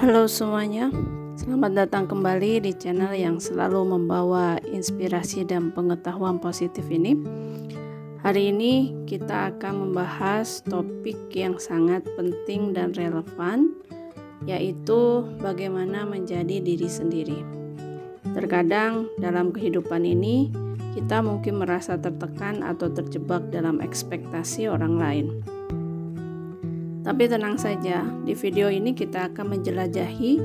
Halo semuanya, selamat datang kembali di channel yang selalu membawa inspirasi dan pengetahuan positif ini. Hari ini kita akan membahas topik yang sangat penting dan relevan, yaitu bagaimana menjadi diri sendiri. Terkadang dalam kehidupan ini, kita mungkin merasa tertekan atau terjebak dalam ekspektasi orang lain. Tapi tenang saja, di video ini kita akan menjelajahi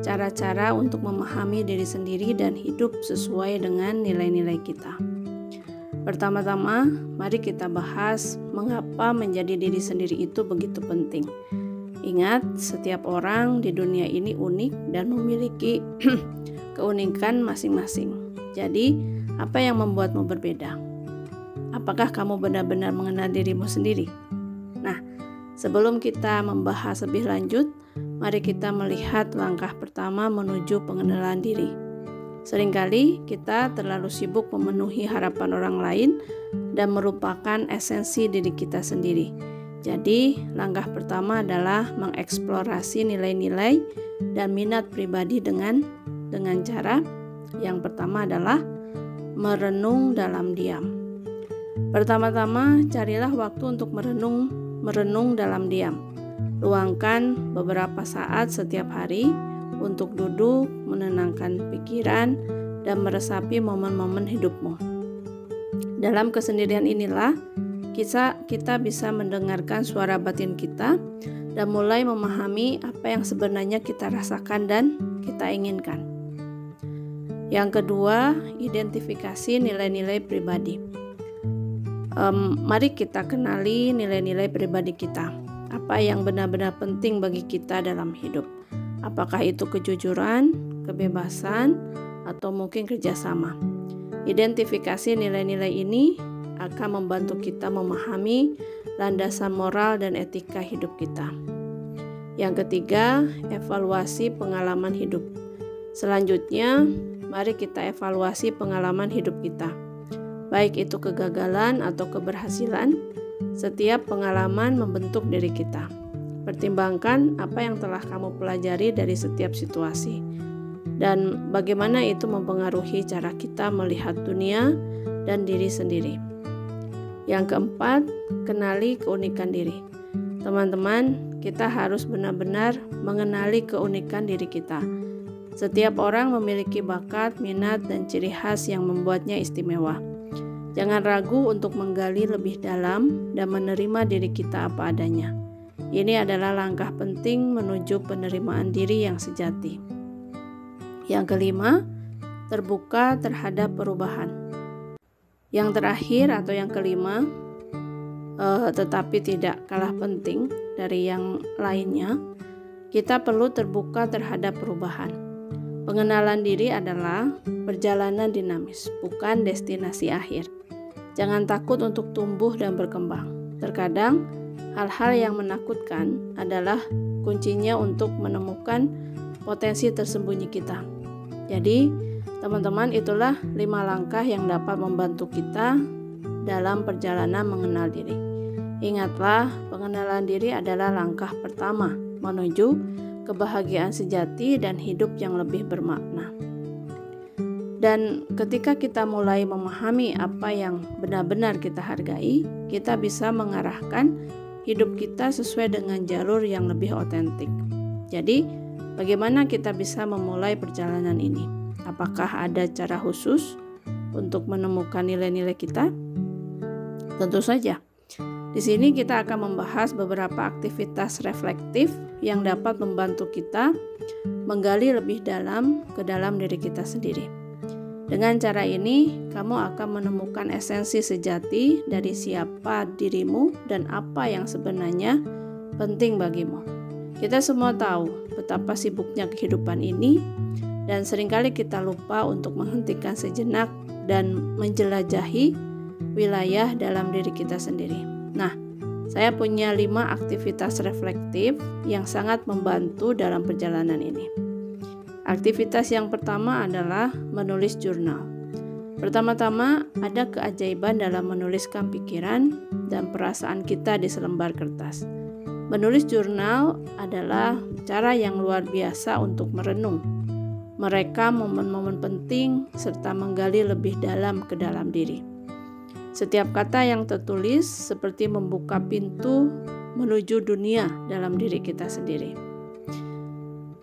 cara-cara untuk memahami diri sendiri dan hidup sesuai dengan nilai-nilai kita. Pertama-tama, mari kita bahas mengapa menjadi diri sendiri itu begitu penting. Ingat, setiap orang di dunia ini unik dan memiliki keunikan masing-masing. Jadi, apa yang membuatmu berbeda? Apakah kamu benar-benar mengenal dirimu sendiri? Nah, sebelum kita membahas lebih lanjut, mari kita melihat langkah pertama menuju pengenalan diri. Seringkali kita terlalu sibuk memenuhi harapan orang lain dan merupakan esensi diri kita sendiri. Jadi, langkah pertama adalah mengeksplorasi nilai-nilai dan minat pribadi dengan cara yang pertama adalah merenung dalam diam. Pertama-tama, carilah waktu untuk merenung dalam diam. Luangkan beberapa saat setiap hari untuk duduk, menenangkan pikiran, dan meresapi momen-momen hidupmu. Dalam kesendirian inilah kita bisa mendengarkan suara batin kita dan mulai memahami apa yang sebenarnya kita rasakan dan kita inginkan. Yang kedua, identifikasi nilai-nilai pribadi. Mari kita kenali nilai-nilai pribadi kita. Apa yang benar-benar penting bagi kita dalam hidup? Apakah itu kejujuran, kebebasan, atau mungkin kerjasama? Identifikasi nilai-nilai ini akan membantu kita memahami landasan moral dan etika hidup kita. Yang ketiga, evaluasi pengalaman hidup. Selanjutnya, mari kita evaluasi pengalaman hidup kita. Baik itu kegagalan atau keberhasilan, setiap pengalaman membentuk diri kita. Pertimbangkan apa yang telah kamu pelajari dari setiap situasi dan bagaimana itu mempengaruhi cara kita melihat dunia dan diri sendiri. Yang keempat, kenali keunikan diri. Teman-teman, kita harus benar-benar mengenali keunikan diri kita. Setiap orang memiliki bakat, minat, dan ciri khas yang membuatnya istimewa. Jangan ragu untuk menggali lebih dalam dan menerima diri kita apa adanya. Ini adalah langkah penting menuju penerimaan diri yang sejati. Yang kelima, terbuka terhadap perubahan. Yang terakhir atau yang kelima, tetapi tidak kalah penting dari yang lainnya, kita perlu terbuka terhadap perubahan. Pengenalan diri adalah perjalanan dinamis, bukan destinasi akhir. Jangan takut untuk tumbuh dan berkembang. Terkadang, hal-hal yang menakutkan adalah kuncinya untuk menemukan potensi tersembunyi kita. Jadi, teman-teman, itulah 5 langkah yang dapat membantu kita dalam perjalanan mengenal diri. Ingatlah, pengenalan diri adalah langkah pertama menuju kebahagiaan sejati dan hidup yang lebih bermakna. Dan ketika kita mulai memahami apa yang benar-benar kita hargai, kita bisa mengarahkan hidup kita sesuai dengan jalur yang lebih otentik. Jadi, bagaimana kita bisa memulai perjalanan ini? Apakah ada cara khusus untuk menemukan nilai-nilai kita? Tentu saja. Di sini kita akan membahas beberapa aktivitas reflektif yang dapat membantu kita menggali lebih dalam ke dalam diri kita sendiri. Dengan cara ini, kamu akan menemukan esensi sejati dari siapa dirimu dan apa yang sebenarnya penting bagimu. Kita semua tahu betapa sibuknya kehidupan ini, dan seringkali kita lupa untuk menghentikan sejenak dan menjelajahi wilayah dalam diri kita sendiri. Nah, saya punya 5 aktivitas reflektif yang sangat membantu dalam perjalanan ini. Aktivitas yang pertama adalah menulis jurnal. Pertama-tama, ada keajaiban dalam menuliskan pikiran dan perasaan kita di selembar kertas. Menulis jurnal adalah cara yang luar biasa untuk merenung, merekam momen-momen penting, serta menggali lebih dalam ke dalam diri. Setiap kata yang tertulis seperti membuka pintu menuju dunia dalam diri kita sendiri.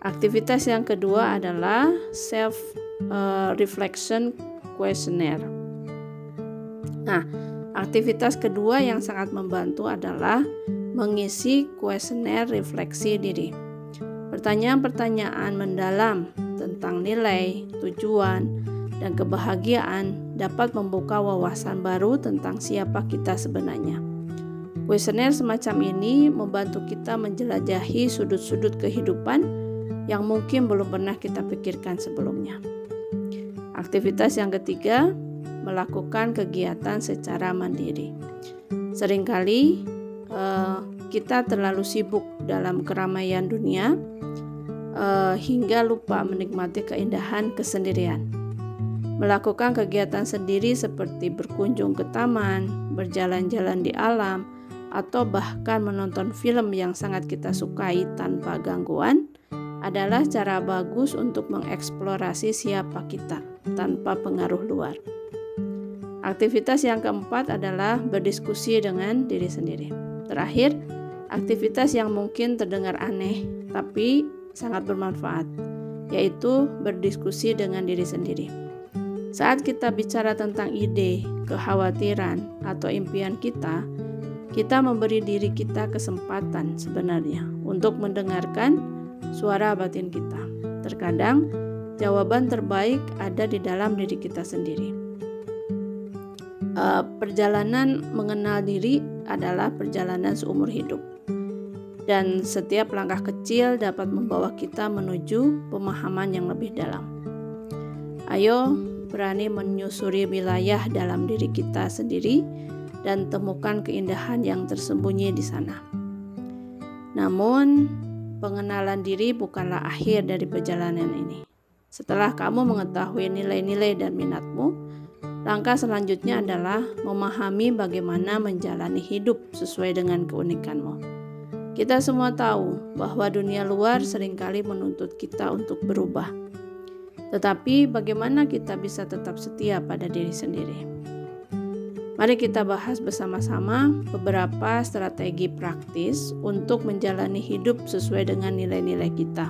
Aktivitas yang kedua adalah self-reflection questionnaire. Nah, aktivitas kedua yang sangat membantu adalah mengisi kuesioner refleksi diri. Pertanyaan-pertanyaan mendalam tentang nilai, tujuan, dan kebahagiaan dapat membuka wawasan baru tentang siapa kita sebenarnya. Kuesioner semacam ini membantu kita menjelajahi sudut-sudut kehidupan yang mungkin belum pernah kita pikirkan sebelumnya. Aktivitas yang ketiga, melakukan kegiatan secara mandiri. Seringkali kita terlalu sibuk dalam keramaian dunia hingga lupa menikmati keindahan kesendirian. Melakukan kegiatan sendiri seperti berkunjung ke taman, berjalan-jalan di alam, atau bahkan menonton film yang sangat kita sukai tanpa gangguan adalah cara bagus untuk mengeksplorasi siapa kita tanpa pengaruh luar. Aktivitas yang keempat adalah berdiskusi dengan diri sendiri. Terakhir, aktivitas yang mungkin terdengar aneh tapi sangat bermanfaat, yaitu berdiskusi dengan diri sendiri. Saat kita bicara tentang ide, kekhawatiran, atau impian kita memberi diri kita kesempatan sebenarnya untuk mendengarkan suara batin kita. Terkadang, jawaban terbaik ada di dalam diri kita sendiri. Perjalanan mengenal diri adalah perjalanan seumur hidup. Dan setiap langkah kecil dapat membawa kita menuju pemahaman yang lebih dalam. Ayo berani menyusuri wilayah dalam diri kita sendiri dan temukan keindahan yang tersembunyi di sana. Namun, pengenalan diri bukanlah akhir dari perjalanan ini. Setelah kamu mengetahui nilai-nilai dan minatmu, langkah selanjutnya adalah memahami bagaimana menjalani hidup sesuai dengan keunikanmu. Kita semua tahu bahwa dunia luar seringkali menuntut kita untuk berubah. Tetapi bagaimana kita bisa tetap setia pada diri sendiri? Mari kita bahas bersama-sama beberapa strategi praktis untuk menjalani hidup sesuai dengan nilai-nilai kita,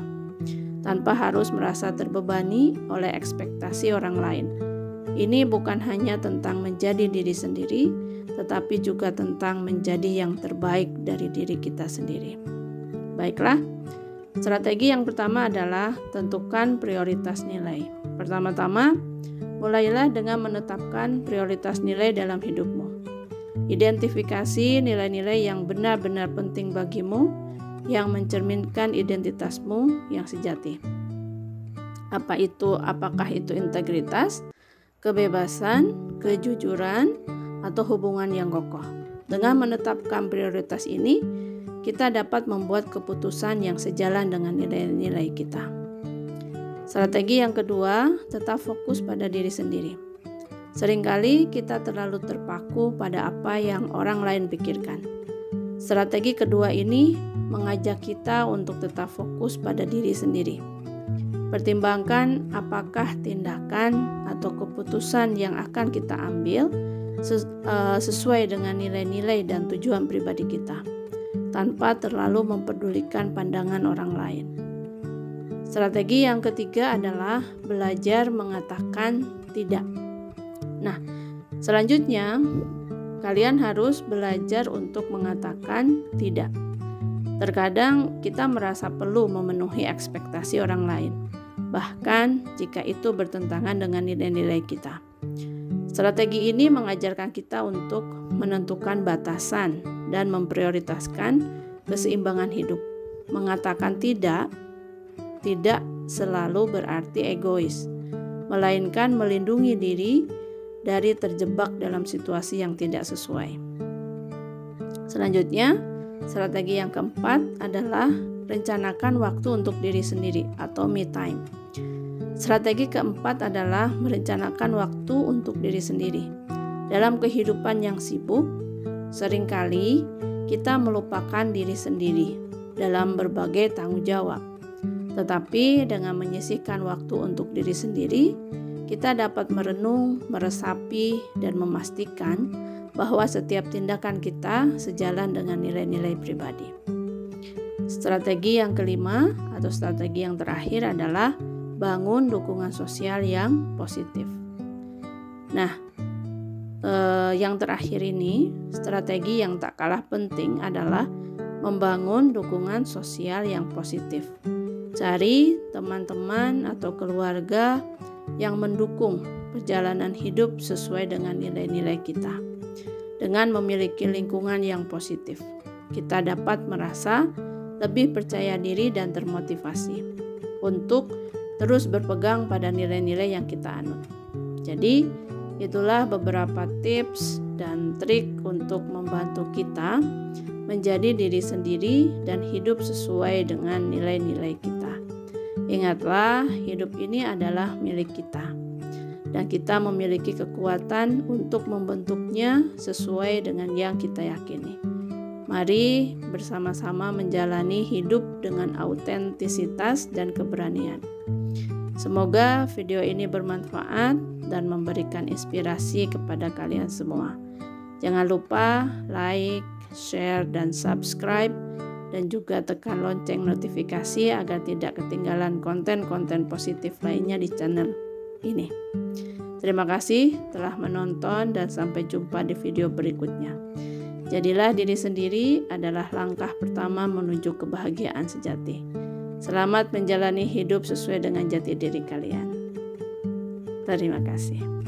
tanpa harus merasa terbebani oleh ekspektasi orang lain. Ini bukan hanya tentang menjadi diri sendiri, tetapi juga tentang menjadi yang terbaik dari diri kita sendiri. Baiklah, strategi yang pertama adalah tentukan prioritas nilai. Pertama-tama, mulailah dengan menetapkan prioritas nilai dalam hidupmu. Identifikasi nilai-nilai yang benar-benar penting bagimu, yang mencerminkan identitasmu yang sejati. Apakah itu integritas, kebebasan, kejujuran, atau hubungan yang kokoh. Dengan menetapkan prioritas ini, kita dapat membuat keputusan yang sejalan dengan nilai-nilai kita. Strategi yang kedua, tetap fokus pada diri sendiri. Seringkali kita terlalu terpaku pada apa yang orang lain pikirkan. Strategi kedua ini mengajak kita untuk tetap fokus pada diri sendiri. Pertimbangkan apakah tindakan atau keputusan yang akan kita ambil sesuai dengan nilai-nilai dan tujuan pribadi kita, tanpa terlalu mempedulikan pandangan orang lain. Strategi yang ketiga adalah belajar mengatakan tidak. Nah, selanjutnya kalian harus belajar untuk mengatakan tidak. Terkadang kita merasa perlu memenuhi ekspektasi orang lain, bahkan jika itu bertentangan dengan nilai-nilai kita. Strategi ini mengajarkan kita untuk menentukan batasan dan memprioritaskan keseimbangan hidup. Mengatakan tidak selalu berarti egois, melainkan melindungi diri dari terjebak dalam situasi yang tidak sesuai. Selanjutnya, strategi yang keempat adalah rencanakan waktu untuk diri sendiri atau me time. Strategi keempat adalah merencanakan waktu untuk diri sendiri. Dalam kehidupan yang sibuk, seringkali kita melupakan diri sendiri dalam berbagai tanggung jawab. Tetapi dengan menyisihkan waktu untuk diri sendiri, kita dapat merenung, meresapi, dan memastikan bahwa setiap tindakan kita sejalan dengan nilai-nilai pribadi. Strategi yang kelima atau strategi yang terakhir adalah bangun dukungan sosial yang positif. Nah, yang terakhir ini, strategi yang tak kalah penting adalah membangun dukungan sosial yang positif. Cari teman-teman atau keluarga yang mendukung perjalanan hidup sesuai dengan nilai-nilai kita. Dengan memiliki lingkungan yang positif, kita dapat merasa lebih percaya diri dan termotivasi untuk terus berpegang pada nilai-nilai yang kita anut. Jadi, itulah beberapa tips dan trik untuk membantu kita menjadi diri sendiri dan hidup sesuai dengan nilai-nilai kita. Ingatlah, hidup ini adalah milik kita, dan kita memiliki kekuatan untuk membentuknya sesuai dengan yang kita yakini. Mari bersama-sama menjalani hidup dengan autentisitas dan keberanian. Semoga video ini bermanfaat dan memberikan inspirasi kepada kalian semua. Jangan lupa like, share, dan subscribe, dan juga tekan lonceng notifikasi agar tidak ketinggalan konten-konten positif lainnya di channel ini. Terima kasih telah menonton dan sampai jumpa di video berikutnya. Jadilah diri sendiri adalah langkah pertama menuju kebahagiaan sejati. Selamat menjalani hidup sesuai dengan jati diri kalian. Terima kasih.